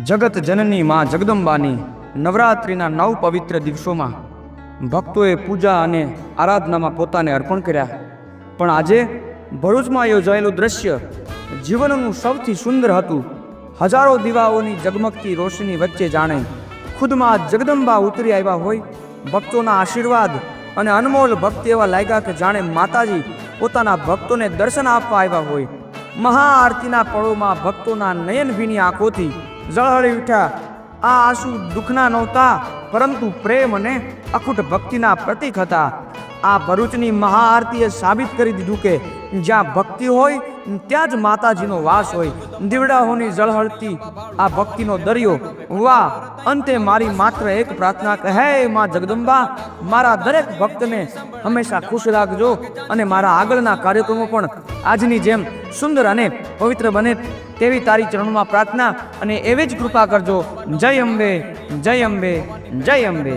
જગત જનની માં જગદંબાની નવરાત્રિના 9 પવિત્ર દિવસોમાં ભક્તોએ પૂજા અને આરાધનામાં પોતાને અર્પણ કર્યા. પણ આજે ભરૂચમાં યોજાયેલું દ્રશ્ય જીવનનું સૌથી સુંદર હતું. હજારો દીવાઓની ઝગમગતી રોશની વચ્ચે જાણે ખુદમાં જગદંબા ઉતરી આવ્યા હોય. ભક્તોના આશીર્વાદ અને અનમોલ ભક્તિ એવા લાગ્યા કે જાણે માતાજી પોતાના ભક્તોને દર્શન આપવા આવ્યા હોય. મહાઆરતીના પળોમાં ભક્તોના નયનભીની આંખોથી ઝળહળી ઉઠ્યા. આ આંસુ દુઃખના નહોતા, પરંતુ પ્રેમ અને અખૂટ ભક્તિના પ્રતીક હતા. આ ભરૂચની મહાઆરતીએ સાબિત કરી દીધું કે જ્યાં ભક્તિ હોય ત્યાં જ માતાજીનો વાસ હોય. દીવડાઓની ઝળહળતી આ ભક્તિનો દરિયો. વાહ! અંતે મારી માત્ર એક પ્રાર્થના કે હે માં જગદંબા, મારા દરેક ભક્તને હંમેશા ખુશ રાખજો અને મારા આગળના કાર્યક્રમો પણ આજની જેમ સુંદર અને પવિત્ર બને તેવી તારી ચરણોમાં પ્રાર્થના અને એવી જ કૃપા કરજો. જય અંબે, જય અંબે, જય અંબે.